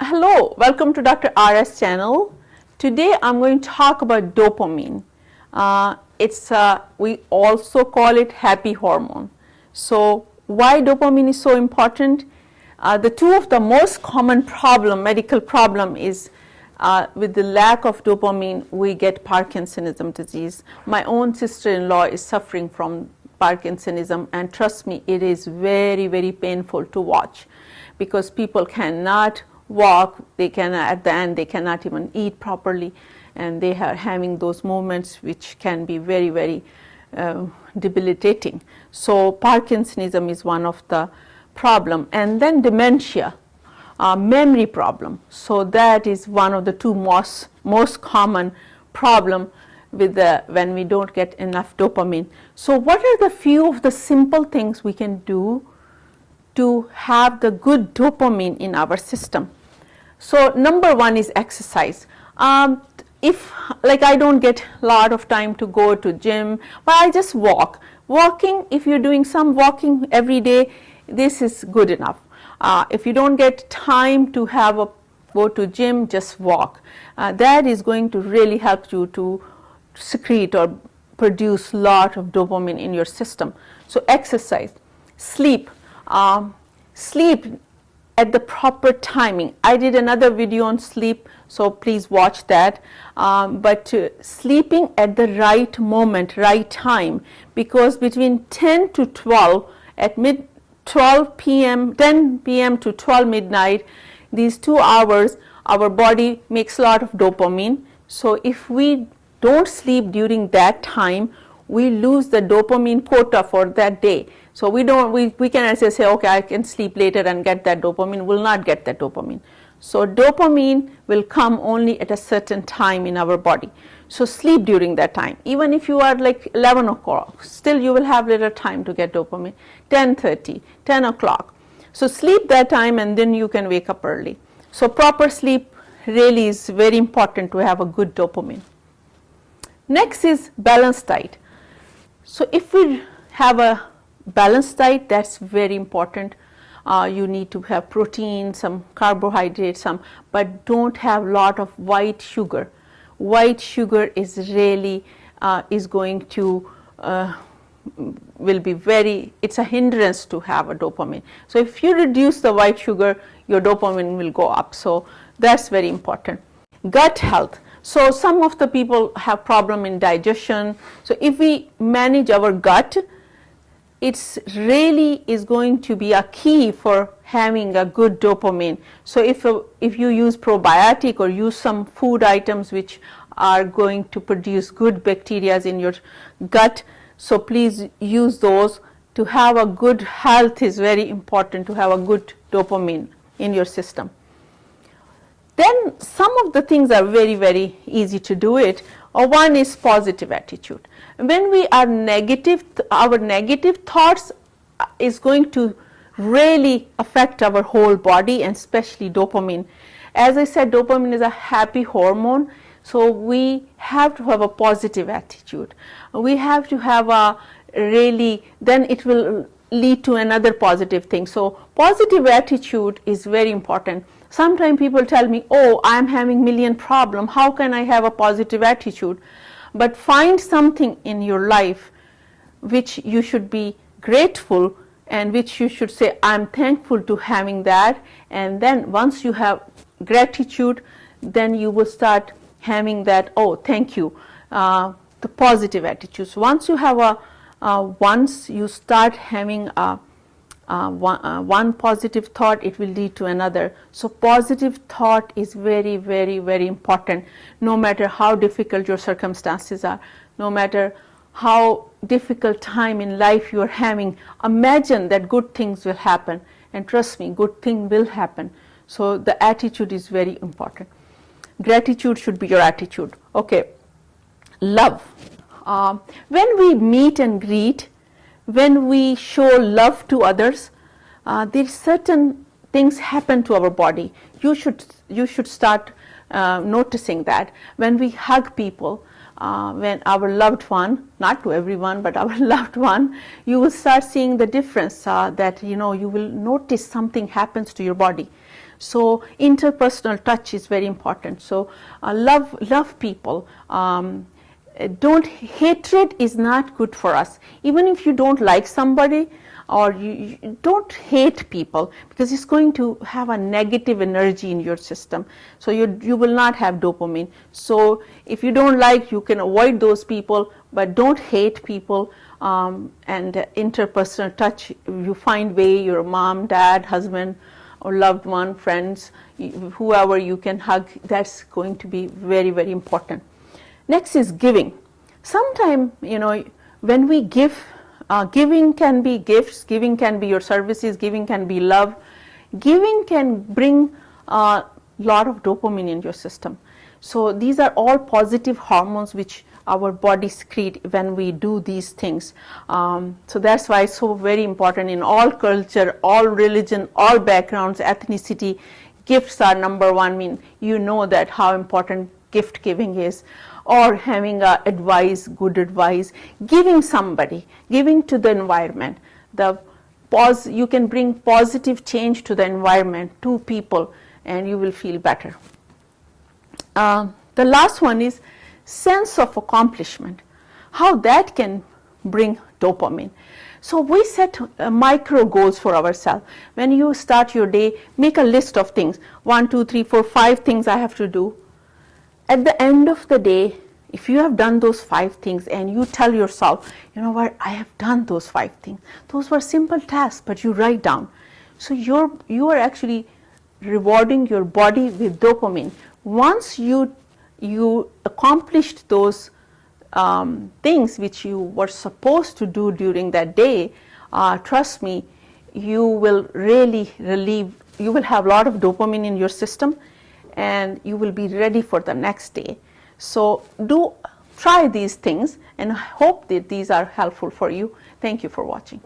Hello, welcome to Dr.Rs channel. Today I'm going to talk about dopamine. We also call it happy hormone. So why dopamine is so important? The two of the most common medical problem is with the lack of dopamine, we get Parkinsonism disease. My own sister-in-law is suffering from Parkinsonism, and trust me, it is very, very painful to watch because people cannot walk, at the end they cannot even eat properly, and they are having those moments which can be very, very debilitating. So Parkinsonism is one of the problem, and then dementia, memory problem. So that is one of the two most common problem with when we don't get enough dopamine. So what are the few of the simple things we can do to have the good dopamine in our system? So number one is exercise. If I don't get a lot of time to go to gym, but I just walk. Walking, if you're doing some walking every day, this is good enough. If you don't get time to go to gym, just walk. That is going to really help you to secrete or produce a lot of dopamine in your system. So exercise, sleep. Sleep at the proper timing. I did another video on sleep, so please watch that. But sleeping at the right moment, right time, because between 10 to 12, at 12 p.m., 10 p.m. to 12 midnight, these 2 hours, our body makes a lot of dopamine. So if we don't sleep during that time, we lose the dopamine quota for that day. So we cannot say, okay, I can sleep later and get that dopamine. We'll not get that dopamine. So dopamine will come only at a certain time in our body. So sleep during that time. Even if you are like 11 o'clock, still you will have little time to get dopamine. 10:30, 10 o'clock. So sleep that time and then you can wake up early. So proper sleep really is very important to have a good dopamine. Next is balanced diet. So if we have a balanced diet, that's very important. You need to have protein, some carbohydrates, but don't have a lot of white sugar. White sugar is really going to it's a hindrance to have a dopamine. So if you reduce the white sugar, your dopamine will go up. So that's very important. Gut health. So some of the people have problem in digestion. So if we manage our gut, it's really is going to be a key for having a good dopamine. So if you use probiotic or use some food items which are going to produce good bacteria in your gut, so please use those. To have a good health is very important to have a good dopamine in your system. Then some of the things are very, very easy to do it. One is positive attitude. When we are negative, our negative thoughts is going to really affect our whole body, and especially dopamine. As I said, dopamine is a happy hormone, so we have to have a positive attitude. We have to have then it will lead to another positive thing. So positive attitude is very important. Sometimes people tell me, oh, I'm having million problem. How can I have a positive attitude? But find something in your life which you should be grateful and which you should say, I'm thankful to having that. And then once you have gratitude, then you will start having that, oh, thank you, the positive attitudes. Once you have once you start having one positive thought, it will lead to another. So positive thought is very, very, very important. No matter how difficult your circumstances are, no matter how difficult time in life you are having, imagine that good things will happen, and trust me, good thing will happen. So the attitude is very important. Gratitude should be your attitude. Okay, love. When we meet and greet, when we show love to others, there's certain things happen to our body. You should start noticing that. When we hug people, when our loved one, not to everyone, but our loved one, you will start seeing the difference that you will notice something happens to your body. So interpersonal touch is very important. So love people. Hatred is not good for us. Even if you don't like somebody, or you don't hate people, because it's going to have a negative energy in your system. So you will not have dopamine. So if you don't like, you can avoid those people, but don't hate people. And interpersonal touch, you find way, your mom, dad, husband, or loved one, friends, whoever you can hug, that's going to be very, very important. Next is giving. Sometimes, when we give, giving can be gifts, giving can be your services, giving can be love. Giving can bring a lot of dopamine in your system. So these are all positive hormones which our body secrete when we do these things. So that's why it's so very important in all culture, all religion, all backgrounds, ethnicity. Gifts are number one. I mean, that how important gift giving is, or having advice, good advice, giving to the environment. You can bring positive change to the environment, to people, and you will feel better. The last one is sense of accomplishment, how that can bring dopamine. So we set micro goals for ourselves. When you start your day, make a list of things, 1, 2, 3, 4, 5 things I have to do. At the end of the day, if you have done those 5 things and you tell yourself, you know what, I have done those 5 things. Those were simple tasks, but you write down. So you are actually rewarding your body with dopamine. Once you accomplished those things which you were supposed to do during that day, trust me, you will really you will have a lot of dopamine in your system, and you will be ready for the next day. So try these things, and I hope that these are helpful for you. Thank you for watching.